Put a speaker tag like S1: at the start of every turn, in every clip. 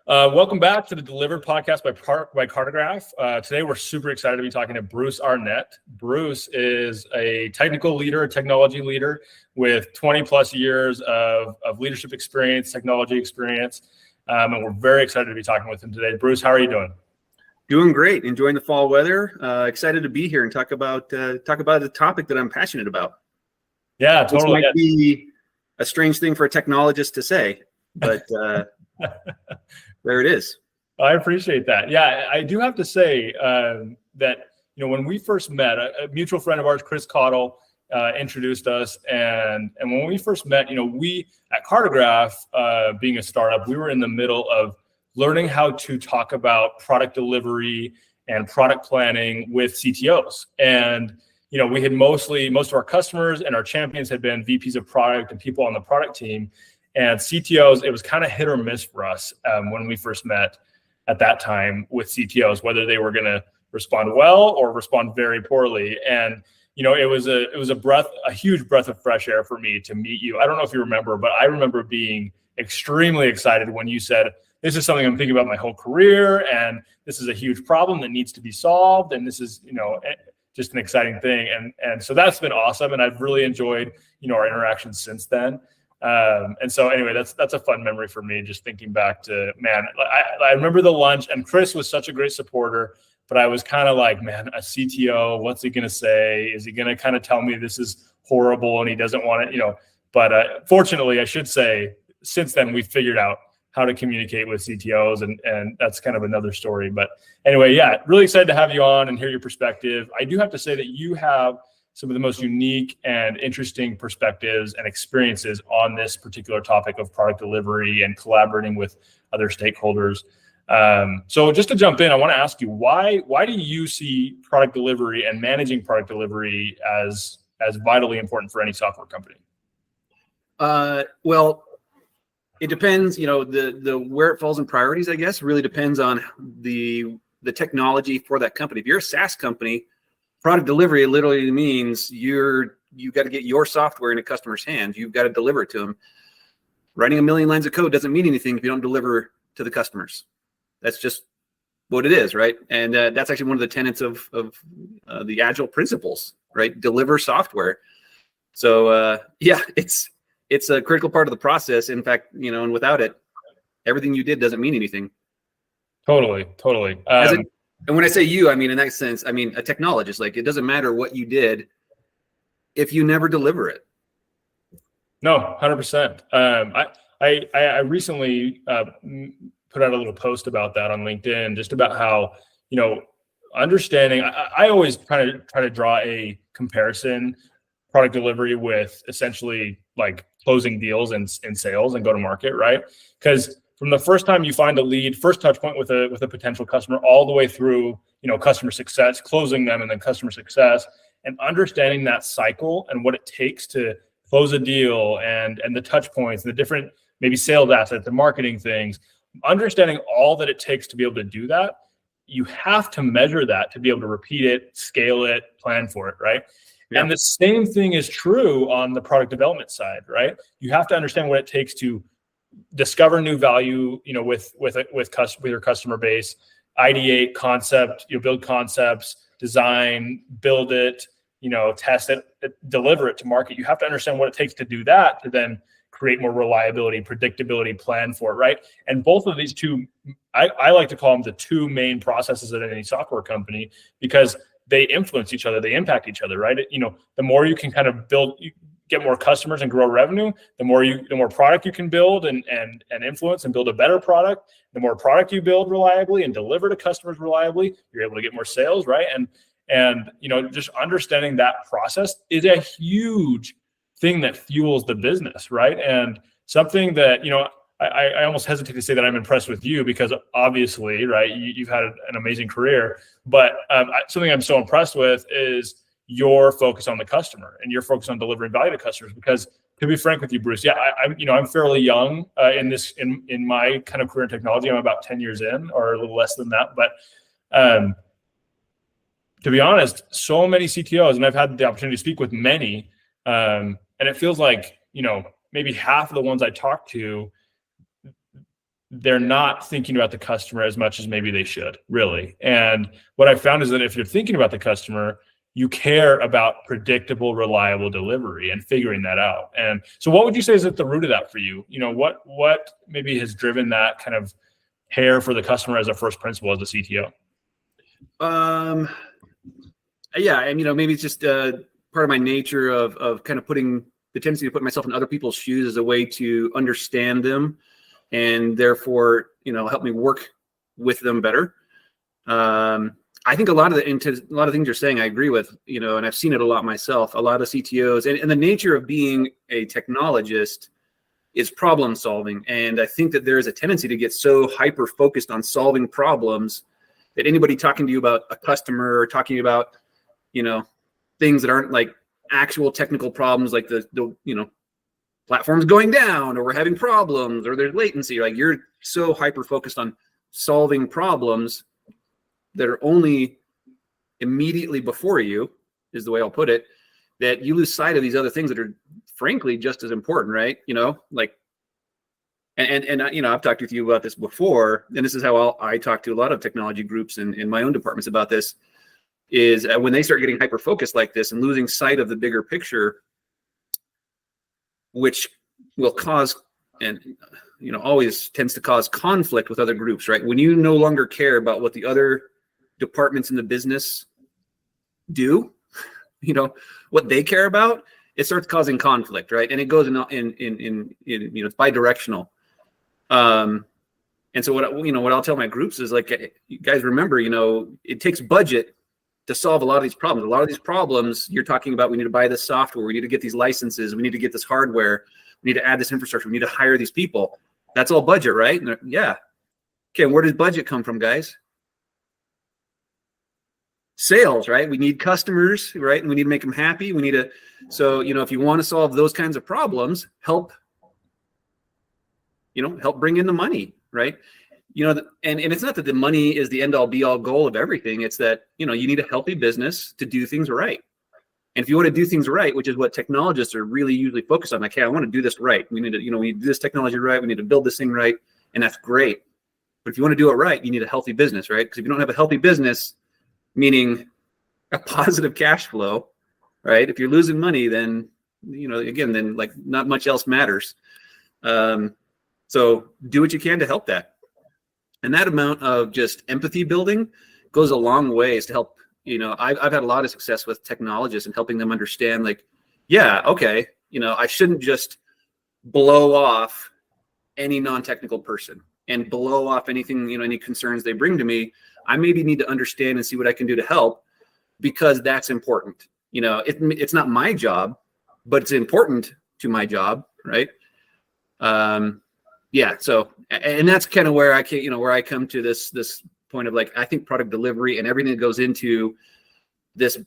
S1: Welcome back to the Delivered podcast by Cartograph. Today, we're super excited to be talking to Bruce Arnett. Bruce is a technical leader, a technology leader with 20 plus years of leadership experience, technology experience. And we're very excited to be talking with him today. Bruce, how are you doing?
S2: Doing great. Enjoying the fall weather. Excited to be here and talk about a topic that I'm passionate about.
S1: Yeah, totally.
S2: This might be a strange thing for a technologist to say, but there it is.
S1: I appreciate that. Yeah, I do have to say that, when we first met, a mutual friend of ours, Chris Cottle, introduced us. And when we first met, we at Cartograph, being a startup, we were in the middle of learning how to talk about product delivery and product planning with CTOs. And, we had most of our customers and our champions had been VPs of product and people on the product team. And CTOs, it was kind of hit or miss for us when we first met at that time with CTOs, whether they were going to respond well or respond very poorly. And, it was a huge breath of fresh air for me to meet you. I don't know if you remember, but I remember being extremely excited when you said, this is something I'm thinking about my whole career, and this is a huge problem that needs to be solved. And this is, just an exciting thing. And so that's been awesome. And I've really enjoyed, our interactions since then. And so anyway, that's a fun memory for me, just thinking back to, man, I remember the lunch, and Chris was such a great supporter, but I was kind of like, man, a CTO, what's he going to say? Is he going to kind of tell me this is horrible and he doesn't want it, but fortunately I should say, since then we've figured out how to communicate with CTOs, and that's kind of another story. But anyway, yeah, really excited to have you on and hear your perspective. I do have to say that you have some of the most unique and interesting perspectives and experiences on this particular topic of product delivery and collaborating with other stakeholders. So just to jump in, I want to ask you, why do you see product delivery and managing product delivery as vitally important for any software company?
S2: Well, it depends, the where it falls in priorities, I guess, really depends on the technology for that company. If you're a SaaS company, product delivery literally means you got to get your software in a customer's hands. You've got to deliver it to them. Writing a million lines of code doesn't mean anything if you don't deliver to the customers. That's just what it is, right? And that's actually one of the tenets of the Agile principles, right? Deliver software. So yeah, it's a critical part of the process. In fact, and without it, everything you did doesn't mean anything.
S1: Totally.
S2: And when I say you, I mean, in that sense, I mean, a technologist, like, it doesn't matter what you did if you never deliver it.
S1: No, 100%. I recently put out a little post about that on LinkedIn, just about how, understanding, I always try to draw a comparison product delivery with essentially like closing deals in sales and go to market, right? Because from the first time you find a lead, first touch point with a potential customer, all the way through, customer success, closing them, and then customer success, and understanding that cycle and what it takes to close a deal and the touch points, the different maybe sales assets, the marketing things, understanding all that it takes to be able to do that. You have to measure that to be able to repeat it, scale it, plan for it, right? Yeah. And the same thing is true on the product development side, right? You have to understand what it takes to discover new value, with your customer base, ideate concept, build concepts, design, build it, test it, deliver it to market. You have to understand what it takes to do that, to then create more reliability, predictability, plan for it, right? And both of these two, I like to call them the two main processes at any software company, because they influence each other, they impact each other, right? The more you can kind of get more customers and grow revenue, the more product you can build and influence and build a better product. The more product you build reliably and deliver to customers reliably, you're able to get more sales, right? And just understanding that process is a huge thing that fuels the business, right? And something that, I almost hesitate to say that I'm impressed with you, because obviously, right, you've had an amazing career, but something I'm so impressed with is your focus on the customer and your focus on delivering value to customers. Because to be frank with you, Bruce, yeah, I'm fairly young in my kind of career in technology. I'm about 10 years in, or a little less than that. But to be honest, so many CTOs, and I've had the opportunity to speak with many, and it feels like, maybe half of the ones I talk to, they're not thinking about the customer as much as maybe they should, really. And what I found is that if you're thinking about the customer, you care about predictable, reliable delivery and figuring that out. And so what would you say is at the root of that for you? What maybe has driven that kind of care for the customer as a first principle as a CTO?
S2: Yeah, and maybe it's just part of my nature of kind of putting the tendency to put myself in other people's shoes as a way to understand them, and therefore help me work with them better. I think a lot of things you're saying I agree with, and I've seen it a lot myself. A lot of CTOs and the nature of being a technologist is problem solving, and I think that there is a tendency to get so hyper focused on solving problems that anybody talking to you about a customer or talking about things that aren't like actual technical problems, like the platform's going down, or we're having problems, or there's latency. Like, you're so hyper focused on solving problems that are only immediately before you, is the way I'll put it, that you lose sight of these other things that are frankly just as important, right? I've talked with you about this before, and this is how I talk to a lot of technology groups in my own departments about this, is when they start getting hyper focused like this and losing sight of the bigger picture, which will cause and always tends to cause conflict with other groups, right? When you no longer care about what the other departments in the business do, what they care about, it starts causing conflict, right? And it goes in it's bi-directional. And so what I'll tell my groups is, like, you guys remember, it takes budget to solve a lot of these problems. A lot of these problems you're talking about, we need to buy this software, we need to get these licenses, we need to get this hardware, we need to add this infrastructure, we need to hire these people. That's all budget, right? Yeah. Okay, where does budget come from, guys? Sales, right? We need customers, right? And we need to make them happy. We need to, so, if you want to solve those kinds of problems, help bring in the money, right? And it's not that the money is the end all be all goal of everything. It's that, you need a healthy business to do things right. And if you want to do things right, which is what technologists are really usually focused on, like, hey, I want to do this right. We need to, we need to do this technology right. We need to build this thing right. And that's great. But if you want to do it right, you need a healthy business, right? Because if you don't have a healthy business, meaning a positive cash flow, right? If you're losing money, then, then like not much else matters. So do what you can to help that. And that amount of just empathy building goes a long ways to help. I've had a lot of success with technologists and helping them understand, like, yeah, okay, I shouldn't just blow off any non-technical person and blow off anything, any concerns they bring to me. I maybe need to understand and see what I can do to help, because that's important. It's not my job, but it's important to my job, right? Yeah. So, and that's kind of where I can, where I come to this point of, like, I think product delivery and everything that goes into this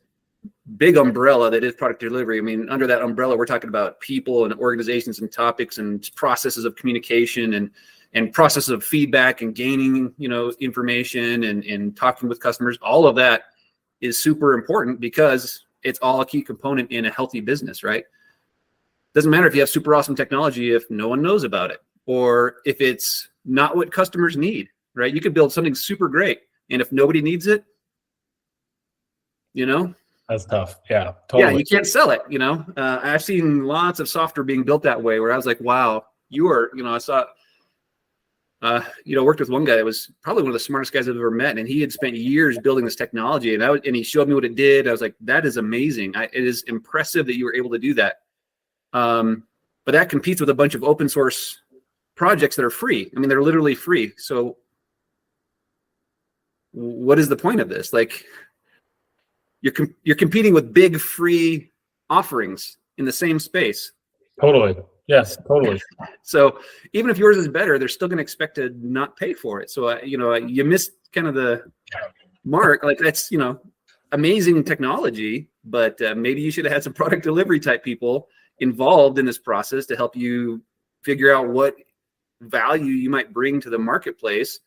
S2: big umbrella that is product delivery. I mean, under that umbrella, we're talking about people and organizations and topics and processes of communication and processes of feedback and gaining, information and talking with customers. All of that is super important because it's all a key component in a healthy business, right? Doesn't matter if you have super awesome technology if no one knows about it, or if it's not what customers need, right? You could build something super great, and if nobody needs it,
S1: That's tough. Yeah, totally.
S2: Yeah, you can't sell it. I've seen lots of software being built that way, where I was like, wow, you are, I saw, worked with one guy that was probably one of the smartest guys I've ever met, and he had spent years building this technology, and he showed me what it did. I was like, that is amazing. It is impressive that you were able to do that. But that competes with a bunch of open source projects that are free. I mean, they're literally free. So what is the point of this? Like, you're competing with big free offerings in the same space.
S1: Totally. Yes, totally.
S2: So even if yours is better, they're still going to expect to not pay for it. So, you missed kind of the mark. Like, that's, amazing technology, but maybe you should have had some product delivery type people involved in this process to help you figure out what value you might bring to the marketplace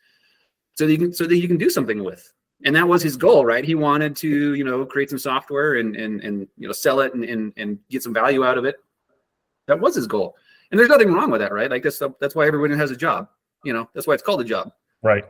S2: so that you can do something with. And that was his goal, right? He wanted to, create some software and sell it and get some value out of it. That was his goal. And there's nothing wrong with that, right? Like that's why everyone has a job. That's why it's called a job.
S1: Right.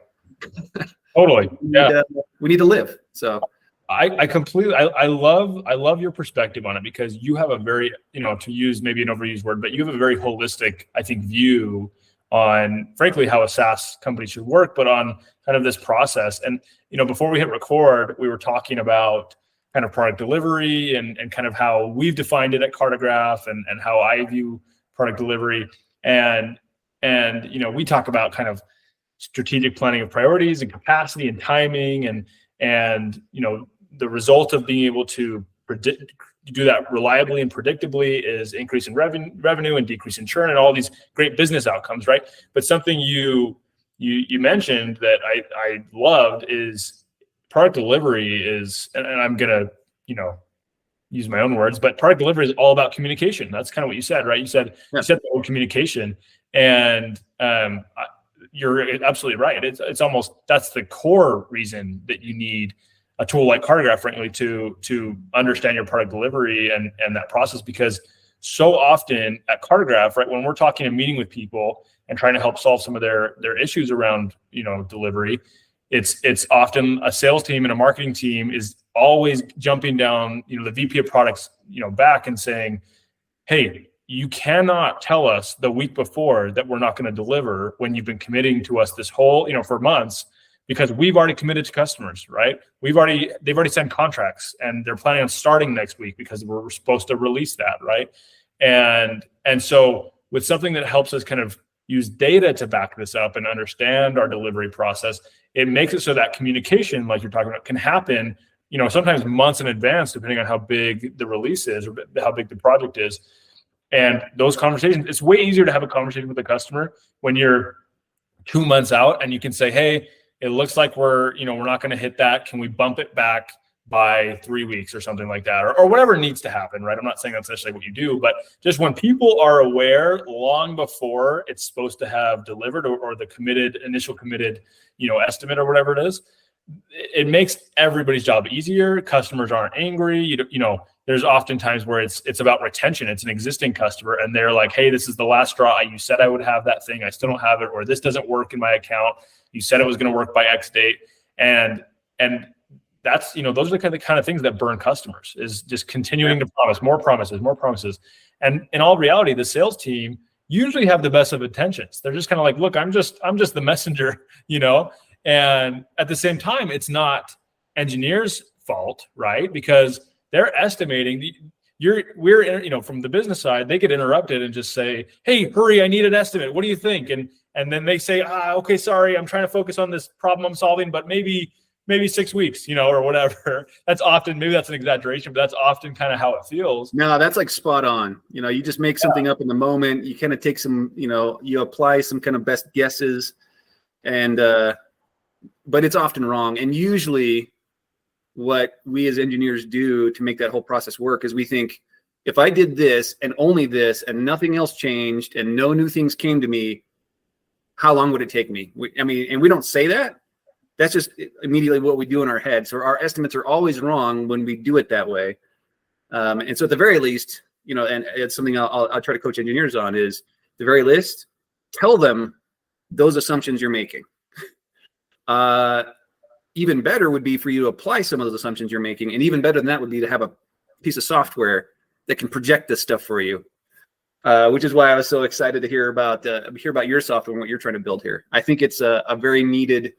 S1: Totally. Yeah.
S2: We need to live. So
S1: I completely, I love your perspective on it, because you have a very, to use maybe an overused word, but you have a very holistic, I think, view on, frankly, how a SaaS company should work, but on kind of this process. And, before we hit record, we were talking about kind of product delivery and kind of how we've defined it at Cartograph and how I view product delivery. And we talk about kind of strategic planning of priorities and capacity and timing and the result of being able to do that reliably and predictably is increase in revenue and decrease in churn and all these great business outcomes, right? But something you mentioned that I loved is product delivery is, and I'm gonna use my own words, but product delivery is all about communication. That's kind of what you said, right? You said the word communication, and you're absolutely right. It's almost, that's the core reason that you need a tool like Cartograph, frankly, to understand your product delivery and that process. Because so often at Cartograph, right, when we're talking and meeting with people and trying to help solve some of their issues around delivery, it's often a sales team and a marketing team is always jumping down the VP of products back and saying, hey, you cannot tell us the week before that we're not going to deliver when you've been committing to us this whole for months, because we've already committed to customers, right? They've already signed contracts and they're planning on starting next week because we're supposed to release that, right? And so with something that helps us kind of use data to back this up and understand our delivery process, it makes it so that communication, like you're talking about, can happen, sometimes months in advance, depending on how big the release is or how big the project is. And those conversations, it's way easier to have a conversation with a customer when you're 2 months out and you can say, hey, it looks like we're not going to hit that. Can we bump it back by 3 weeks or something like that, or whatever needs to happen, right? I'm not saying that's necessarily what you do, but just when people are aware long before it's supposed to have delivered or the initial committed, estimate or whatever it is, it makes everybody's job easier. Customers aren't angry. There's often times where it's about retention. It's an existing customer and they're like, hey, this is the last straw. You said I would have that thing. I still don't have it, or this doesn't work in my account. You said it was going to work by X date. And that's, those are the kind of things that burn customers, is just continuing to promise more promises. And in all reality, the sales team usually have the best of intentions. They're just kind of like, look, I'm just the messenger, and at the same time, it's not engineers' fault, right? Because they're estimating we're from the business side, they get interrupted and just say, hey, hurry, I need an estimate. What do you think? And then they say, okay, sorry, I'm trying to focus on this problem I'm solving, but maybe 6 weeks, or whatever. That's often, maybe that's an exaggeration, but that's often kind of how it feels.
S2: No, that's like spot on. You just make something up in the moment. You kind of take some, you apply some kind of best guesses, and but it's often wrong. And usually what we as engineers do to make that whole process work is we think, if I did this and only this and nothing else changed and no new things came to me, how long would it take me? And we don't say that. That's just immediately what we do in our head. So our estimates are always wrong when we do it that way. And so at the very least, and it's something I'll try to coach engineers on, is at the very least, tell them those assumptions you're making. Even better would be for you to apply some of those assumptions you're making. And even better than that would be to have a piece of software that can project this stuff for you. Which is why I was so excited to hear about your software and what you're trying to build here. I think it's a very needed,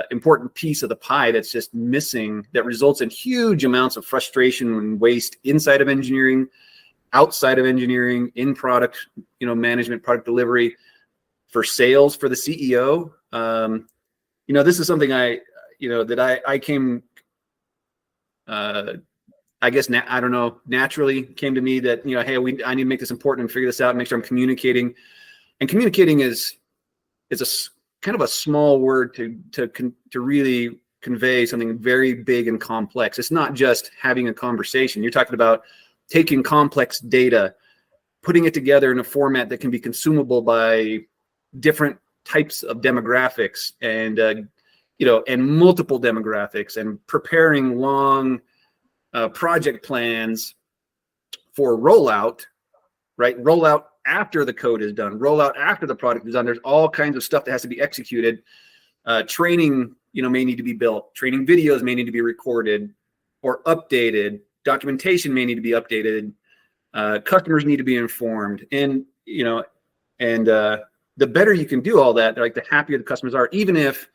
S2: important piece of the pie that's just missing, that results in huge amounts of frustration and waste inside of engineering, outside of engineering, in product, management, product delivery, for sales, for the CEO. This is something that I came, I guess, naturally came to me that, hey, I need to make this important and figure this out and make sure I'm communicating. And communicating is a kind of a small word to really convey something very big and complex. It's not just having a conversation. You're talking about taking complex data, putting it together in a format that can be consumable by different types of demographics and multiple demographics, and preparing long project plans for rollout, right? Rollout after the code is done, rollout after the product is done. There's all kinds of stuff that has to be executed. Training, may need to be built. Training videos may need to be recorded or updated. Documentation may need to be updated. Customers need to be informed. And, the better you can do all that, like the happier the customers are, even if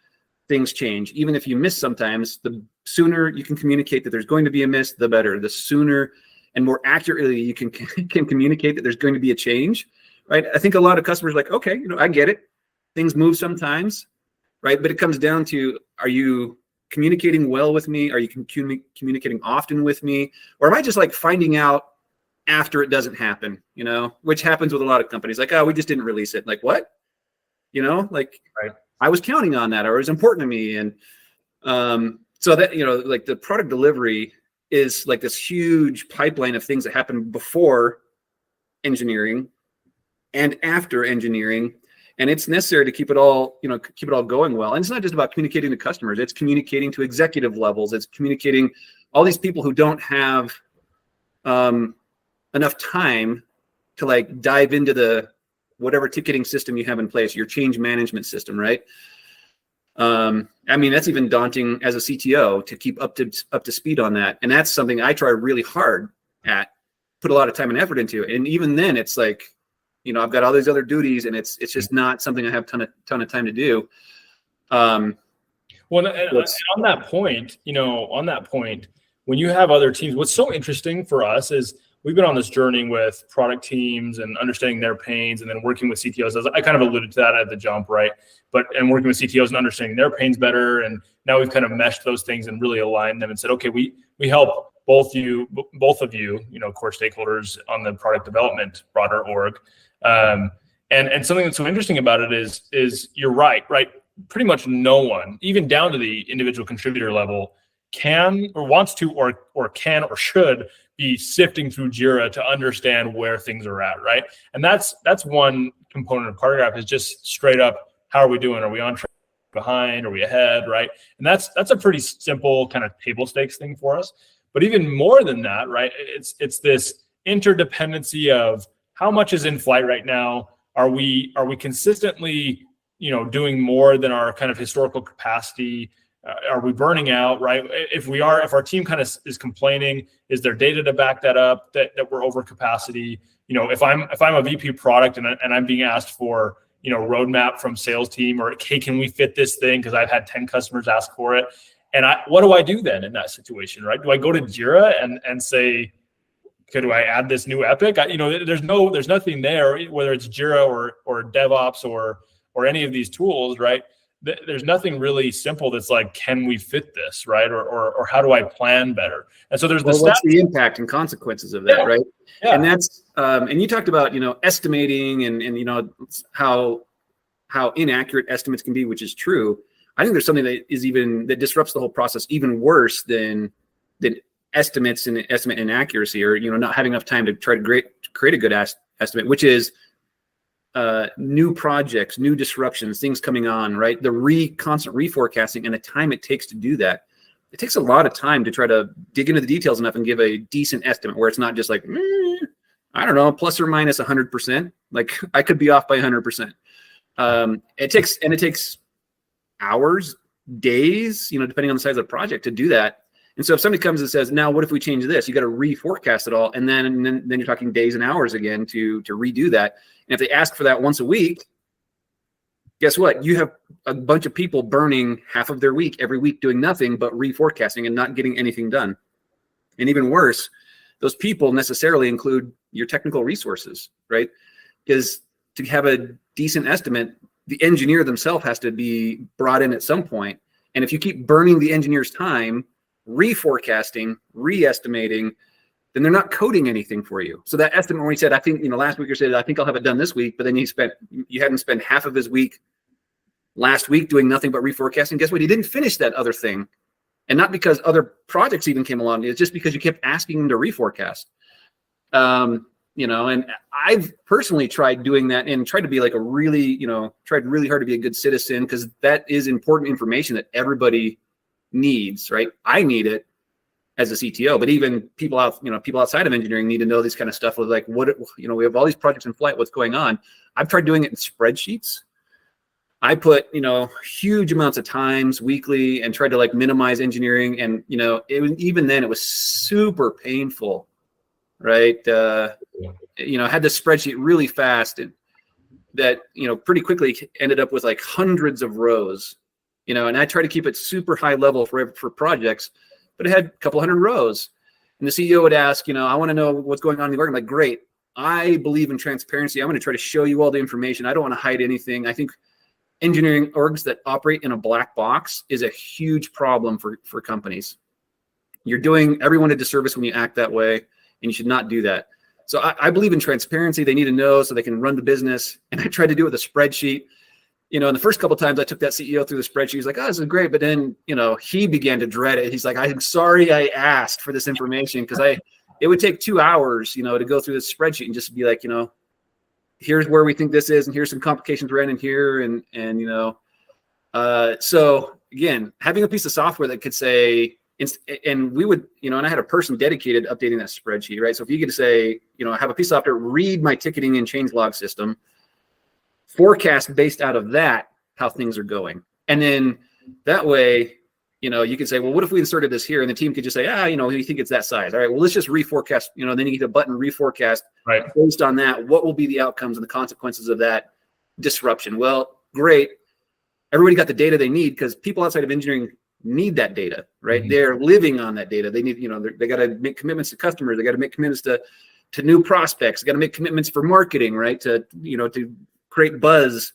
S2: things change, even if you miss sometimes, the sooner you can communicate that there's going to be a miss, the better. The sooner and more accurately you can communicate that there's going to be a change, right? I think a lot of customers are like, okay, I get it. Things move sometimes, right? But it comes down to, are you communicating well with me? Are you communicating often with me? Or am I just like finding out after it doesn't happen, which happens with a lot of companies, like, oh, we just didn't release it. Like, what?
S1: Right.
S2: I was counting on that, or it was important to me. And so that, like the product delivery is like this huge pipeline of things that happen before engineering and after engineering. And it's necessary to keep it all going well. And it's not just about communicating to customers. It's communicating to executive levels. It's communicating all these people who don't have enough time to like dive into the whatever ticketing system you have in place, your change management system, right? That's even daunting as a CTO to keep up to speed on that. And that's something I try really hard at, put a lot of time and effort into. And even then it's like, I've got all these other duties and it's just not something I have ton of time to do.
S1: Well, and on that point, when you have other teams, what's so interesting for us is we've been on this journey with product teams and understanding their pains, and then working with CTOs. As I kind of alluded to that at the jump, right? And working with CTOs and understanding their pains better. And now we've kind of meshed those things and really aligned them and said, okay, we help both of you, core stakeholders on the product development broader org. And something that's so interesting about it is you're right? Pretty much no one, even down to the individual contributor level, can or wants to or can or should be sifting through Jira to understand where things are at, right? And that's one component of Cartograph, is just straight up, how are we doing? Are we on track, behind? Are we ahead, right? And that's a pretty simple kind of table stakes thing for us. But even more than that, right? It's this interdependency of how much is in flight right now. Are we consistently, doing more than our kind of historical capacity? Are we burning out, right? If our team kind of is complaining, is there data to back that up that we're over capacity? If I'm a VP product and I'm being asked for, roadmap from sales team, or, hey, can we fit this thing? Because I've had 10 customers ask for it. And what do I do then in that situation, right? Do I go to Jira and say, okay, do I add this new epic? There's nothing there, whether it's Jira or DevOps or any of these tools, right? There's nothing really simple that's like, can we fit this, right? Or how do I plan better? And so there's
S2: what's the impact and consequences of that, right?
S1: Yeah.
S2: And that's and you talked about estimating and how inaccurate estimates can be, which is true. I think there's something that disrupts the whole process even worse than estimates and estimate inaccuracy, or not having enough time to try to create a good estimate, which is new projects, new disruptions, things coming on, right? The constant reforecasting and the time it takes to do that. It takes a lot of time to try to dig into the details enough and give a decent estimate where it's not just like, I don't know, plus or minus 100%. Like I could be off by 100%. It takes hours, days, depending on the size of the project to do that. And so if somebody comes and says, now what if we change this? You got to reforecast it all. And then you're talking days and hours again to redo that. And if they ask for that once a week, guess what? You have a bunch of people burning half of their week every week doing nothing but reforecasting and not getting anything done. And even worse, those people necessarily include your technical resources, right? Because to have a decent estimate, the engineer themselves has to be brought in at some point. And if you keep burning the engineer's time, reforecasting, re-estimating, then they're not coding anything for you. So that estimate where he said, I think, last week you said, I think I'll have it done this week, but then you hadn't spent half of his week last week doing nothing but reforecasting. Guess what? He didn't finish that other thing. And not because other projects even came along. It's just because you kept asking him to reforecast. And I've personally tried doing that and tried to be like tried really hard to be a good citizen, because that is important information that everybody needs, right? I need it. as a CTO, but even people outside of engineering need to know this kind of stuff with like, we have all these projects in flight, what's going on. I've tried doing it in spreadsheets. I put, huge amounts of times weekly and tried to like minimize engineering. And, even then it was super painful, right? Had this spreadsheet really fast and that, pretty quickly ended up with like hundreds of rows, and I try to keep it super high level for projects, but it had a couple hundred rows. And the CEO would ask, I want to know what's going on in the org. I'm like, great. I believe in transparency. I'm going to try to show you all the information. I don't want to hide anything. I think engineering orgs that operate in a black box is a huge problem for companies. You're doing everyone a disservice when you act that way, and you should not do that. So I believe in transparency. They need to know so they can run the business. And I tried to do it with a spreadsheet. And the first couple of times I took that CEO through the spreadsheet, he's like, oh, this is great. But then, he began to dread it. He's like, I'm sorry I asked for this information because it would take 2 hours, to go through this spreadsheet and just be like, here's where we think this is, and here's some complications we're in here. So again, having a piece of software that could say, and we would, and I had a person dedicated to updating that spreadsheet, right? So if you could say, I have a piece of software, read my ticketing and change log system, forecast based out of that, how things are going. And then that way, you could say, well, what if we inserted this here? And the team could just say, you think it's that size. All right, well, let's just reforecast, then you get a button reforecast.
S1: Right.
S2: Based on that, what will be the outcomes and the consequences of that disruption? Well, great. Everybody got the data they need because people outside of engineering need that data, right? Mm-hmm. They're living on that data. They need, they got to make commitments to customers. They got to make commitments to new prospects. They got to make commitments for marketing, right? To create buzz,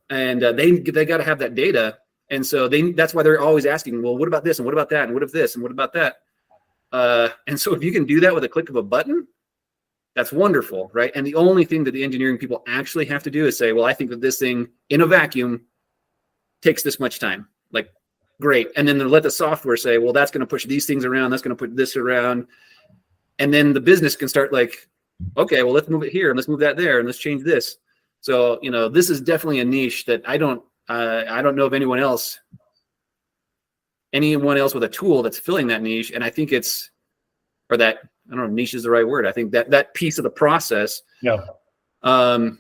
S2: and they got to have that data. And so that's why they're always asking, well, what about this? And what about that? And what if this? And what about that? And so if you can do that with a click of a button, that's wonderful, right? And the only thing that the engineering people actually have to do is say, well, I think that this thing in a vacuum takes this much time. Like, great. And then let the software say, well, that's going to push these things around. That's going to put this around. And then the business can start like, okay, well, let's move it here and let's move that there and let's change this. So, this is definitely a niche that I don't know of anyone else with a tool that's filling that niche. And I think I don't know, niche is the right word. I think that piece of the process.
S1: Yeah.
S2: And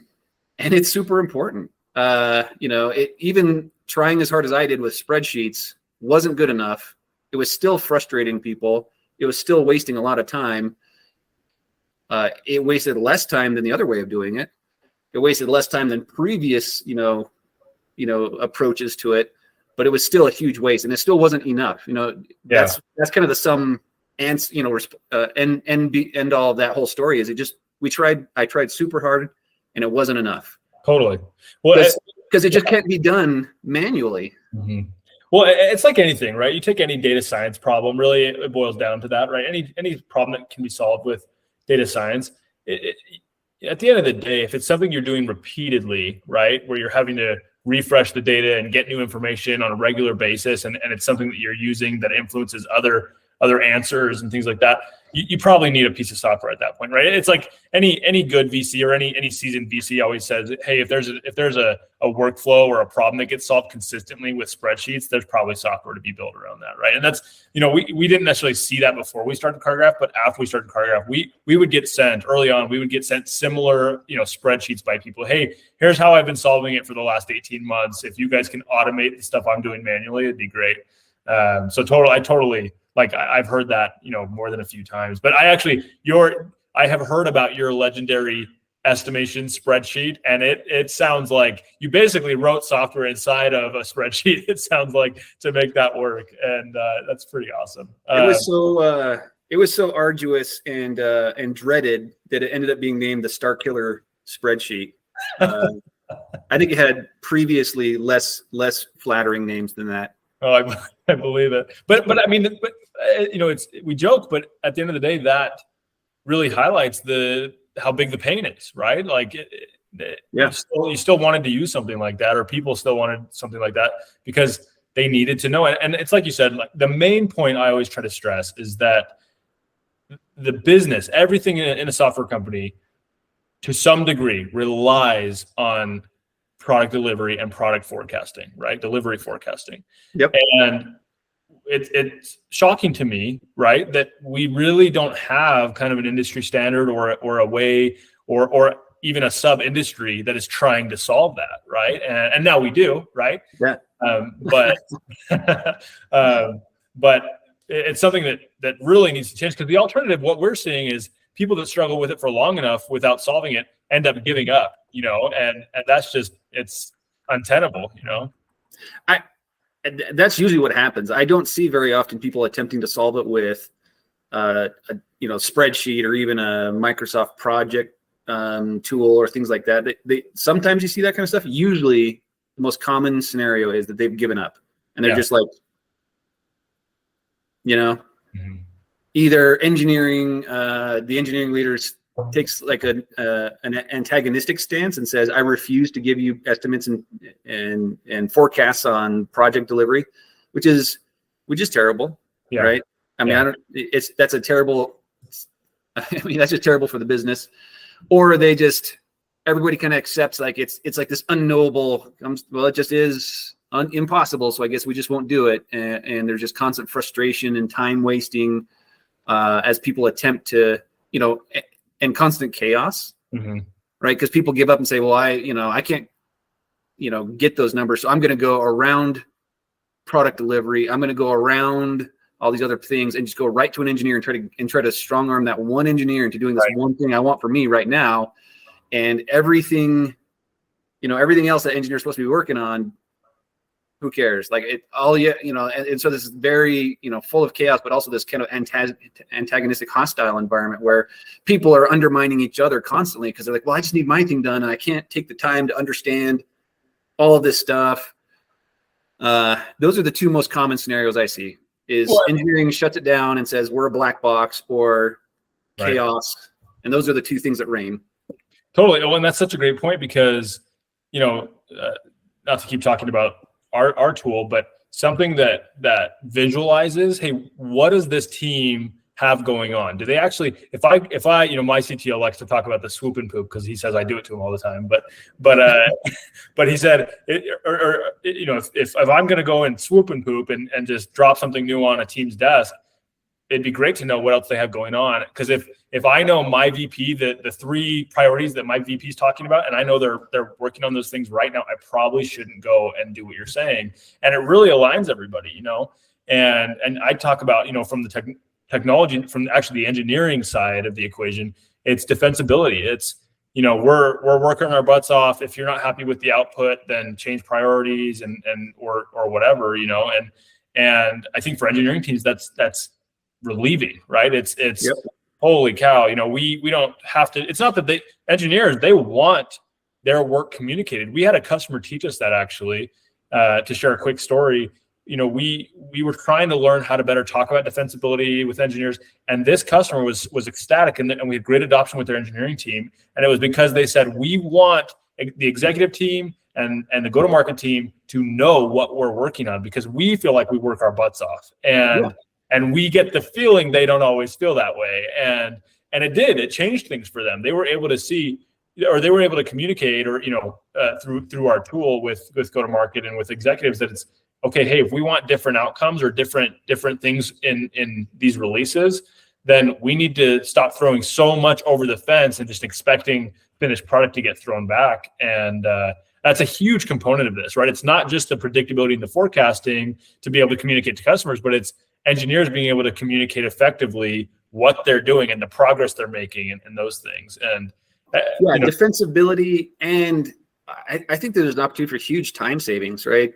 S2: it's super important. Even trying as hard as I did with spreadsheets wasn't good enough. It was still frustrating people. It was still wasting a lot of time. It wasted less time than the other way of doing it. It wasted less time than previous, approaches to it, but it was still a huge waste, and it still wasn't enough. That's kind of the sum and end all of that whole story is I tried super hard and it wasn't enough.
S1: Totally. Well,
S2: because it just can't be done manually.
S1: Mm-hmm. Well, it's like anything, right? You take any data science problem, really, it boils down to that, right? Any problem that can be solved with data science, at the end of the day, if it's something you're doing repeatedly, right, where you're having to refresh the data and get new information on a regular basis, and it's something that you're using that influences other answers and things like that, you probably need a piece of software at that point, right? It's like any good VC or any seasoned VC always says, hey, if there's a workflow or a problem that gets solved consistently with spreadsheets, there's probably software to be built around that, right? And that's, we didn't necessarily see that before we started Cartograph, but after we started Cartograph, we would get sent early on, similar, spreadsheets by people. Hey, here's how I've been solving it for the last 18 months. If you guys can automate the stuff I'm doing manually, it'd be great. I totally, like, I've heard that, more than a few times, but I have heard about your legendary estimation spreadsheet, and it sounds like you basically wrote software inside of a spreadsheet. It sounds like, to make that work. And that's pretty awesome.
S2: It was so arduous and dreaded that it ended up being named the Star Killer spreadsheet. I think it had previously less flattering names than that.
S1: Oh, I believe it. But I mean, we joke, but at the end of the day, that really highlights how big the pain is, right? Like, you still wanted to use something like that, or people still wanted something like that because they needed to know it. And it's like you said, like, the main point I always try to stress is that the business, everything in a software company, to some degree, relies on product delivery and product forecasting, right? Delivery forecasting.
S2: Yep.
S1: And it's shocking to me, right, that we really don't have kind of an industry standard or a way or even a sub industry that is trying to solve that, right? And now we do, right?
S2: Yeah.
S1: But but it's something that really needs to change, because the alternative, what we're seeing is people that struggle with it for long enough without solving it end up giving up, and that's just, it's untenable,
S2: That's usually what happens. I don't see very often people attempting to solve it with a spreadsheet or even a Microsoft project tool or things like that. They sometimes you see that kind of stuff. Usually the most common scenario is that they've given up and they're just like, either engineering, the engineering leaders takes like an antagonistic stance and says, I refuse to give you estimates and forecasts on project delivery, which is terrible. Yeah. Right. I mean, that's just terrible for the business. Or they just, everybody kind of accepts like it's like this unknowable, well, it just is impossible. So I guess we just won't do it. And there's just constant frustration and time wasting as people attempt to, and constant chaos, right? Because people give up and say, well, I can't, get those numbers. So I'm going to go around product delivery. I'm going to go around all these other things and just go right to an engineer and try to strong arm that one engineer into doing this one thing I want for me right now. And everything else that engineers are supposed to be working on, who cares? Like and so this is very, full of chaos, but also this kind of antagonistic, hostile environment where people are undermining each other constantly because they're like, well, I just need my thing done and I can't take the time to understand all of this stuff. Those are the two most common scenarios I see. Engineering shuts it down and says we're a black box, or chaos. And those are the two things that reign.
S1: Totally. Oh, and that's such a great point because, not to keep talking about our tool, but something that visualizes, hey, what does this team have going on? Do they actually, if I, my CTO likes to talk about the swoop and poop because he says I do it to him all the time, but he said, if I'm going to go and swoop and poop and just drop something new on a team's desk, it'd be great to know what else they have going on. Because if I know my VP, the three priorities that my VP is talking about, and I know they're working on those things right now, I probably shouldn't go and do what you're saying. And it really aligns everybody, and I talk about, from the technology, from actually the engineering side of the equation, it's defensibility. It's, we're working our butts off. If you're not happy with the output, then change priorities or whatever, and I think for engineering teams, that's relieving, right? It's yep. Holy cow, we don't have to, it's not that engineers, they want their work communicated. We had a customer teach us that actually, to share a quick story. We were trying to learn how to better talk about defensibility with engineers, and this customer was ecstatic, and we had great adoption with their engineering team. And it was because they said, we want the executive team and the go-to-market team to know what we're working on, because we feel like we work our butts off. And we get the feeling they don't always feel that way. And it changed things for them. They were able to see, or they were able to communicate, or, through our tool with go-to-market and with executives, that it's okay. Hey, if we want different outcomes or different things in these releases, then we need to stop throwing so much over the fence and just expecting finished product to get thrown back. And that's a huge component of this, right? It's not just the predictability and the forecasting to be able to communicate to customers, but it's engineers being able to communicate effectively what they're doing and the progress they're making and those things. And
S2: defensibility. And I think there's an opportunity for huge time savings, right?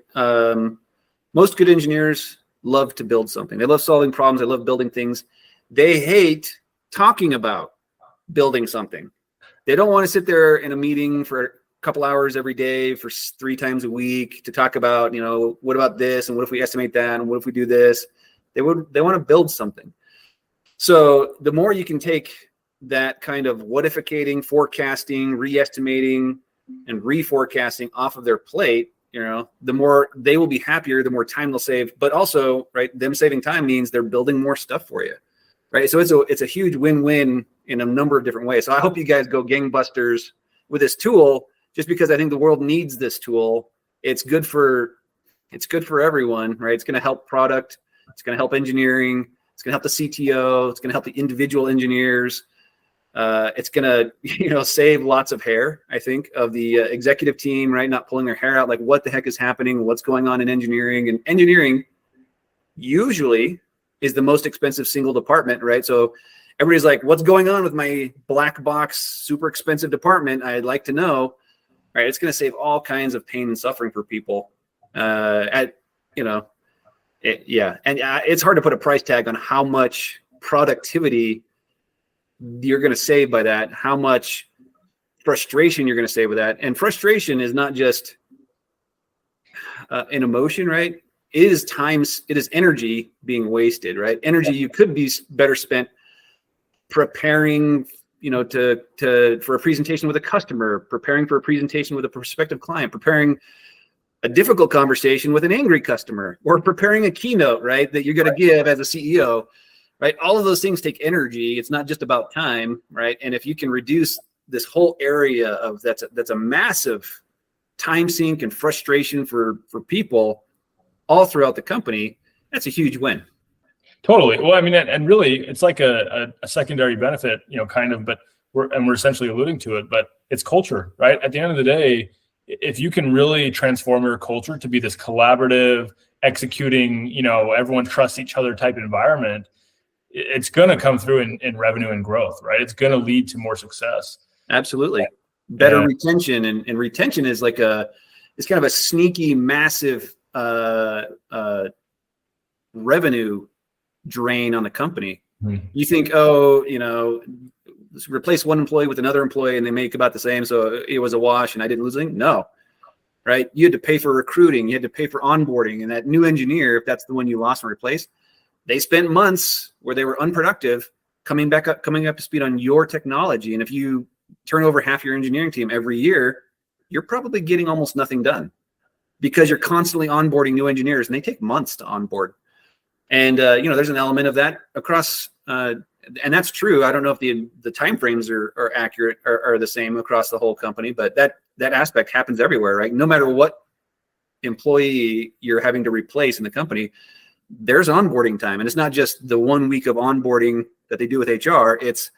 S2: Most good engineers love to build something. They love solving problems. They love building things. They hate talking about building something. They don't want to sit there in a meeting for a couple hours every day for 3 times a week to talk about, what about this? And what if we estimate that? And what if we do this? They want to build something. So the more you can take that kind of what-ificating, forecasting, re-estimating, and reforecasting off of their plate, the more they will be happier, the more time they'll save. But also, right, them saving time means they're building more stuff for you, right? So it's a huge win-win in a number of different ways. So I hope you guys go gangbusters with this tool, just because I think the world needs this tool. It's good for everyone, right? It's going to help product. It's going to help engineering. It's going to help the CTO. It's going to help the individual engineers. It's going to, save lots of hair, I think, of the executive team, right? Not pulling their hair out, like what the heck is happening? What's going on in engineering? And engineering usually is the most expensive single department, right? So everybody's like, what's going on with my black box, super expensive department? I'd like to know, right? It's going to save all kinds of pain and suffering for people. And it's hard to put a price tag on how much productivity you're going to save by that, how much frustration you're going to save with that. And frustration is not just an emotion, right? It is energy being wasted, right? Energy you could be better spent preparing, for a presentation with a customer, preparing for a presentation with a prospective client, preparing a difficult conversation with an angry customer, or preparing a keynote, right, that you're going to give as a CEO, right? All of those things take energy. It's not just about time, right? And if you can reduce this whole area of that's a massive time sink and frustration for people all throughout the company, that's a huge win.
S1: Totally. Well, I mean, and really, it's like a secondary benefit, kind of, but we're essentially alluding to it, but it's culture, right? At the end of the day, if you can really transform your culture to be this collaborative, executing, everyone trusts each other type environment, it's going to come through in revenue and growth, right? It's going to lead to more success.
S2: Absolutely. Better retention. And retention is it's kind of a sneaky, massive revenue drain on the company. Mm-hmm. You think, replace one employee with another employee and they make about the same, so it was a wash and I didn't lose anything. No, right? You had to pay for recruiting, you had to pay for onboarding, and that new engineer, if that's the one you lost and replaced, they spent months where they were unproductive coming up to speed on your technology. And if you turn over half your engineering team every year, you're probably getting almost nothing done because you're constantly onboarding new engineers and they take months to onboard. And there's an element of that across and that's true. I don't know if the timeframes are accurate or are the same across the whole company, but that aspect happens everywhere, right? No matter what employee you're having to replace in the company, there's onboarding time. And it's not just the 1 week of onboarding that they do with HR. It's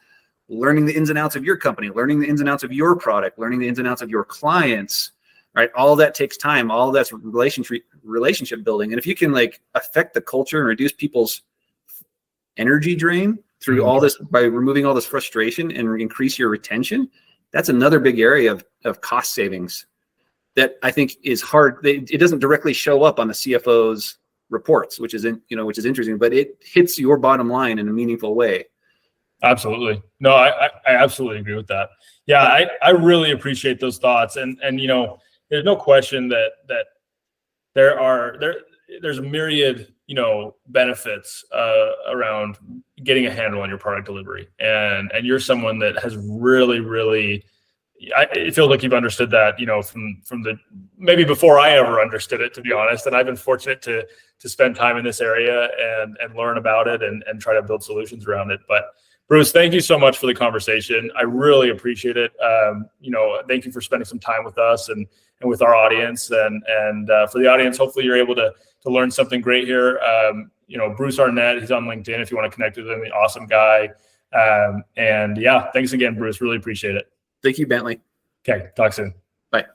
S2: learning the ins and outs of your company, learning the ins and outs of your product, learning the ins and outs of your clients, right? All of that takes time. All of that's relationship building. And if you can affect the culture and reduce people's energy drain through all this by removing all this frustration and increase your retention, that's another big area of cost savings that I think is hard. It doesn't directly show up on the CFO's reports, which is interesting, but it hits your bottom line in a meaningful way.
S1: Absolutely. No, I absolutely agree with that. Yeah, I really appreciate those thoughts. And there's no question that there's a myriad, benefits around getting a handle on your product delivery. And you're someone that has really, it feels like you've understood that, from the, maybe before I ever understood it, to be honest. And I've been fortunate to spend time in this area and learn about it and try to build solutions around it. But Bruce, thank you so much for the conversation. I really appreciate it. Thank you for spending some time with us and with our audience. And for the audience, hopefully you're able to learn something great here. Bruce Arnett, he's on LinkedIn if you want to connect with him. Awesome guy. Thanks again, Bruce. Really appreciate it.
S2: Thank you, Bentley.
S1: Okay, talk soon.
S2: Bye.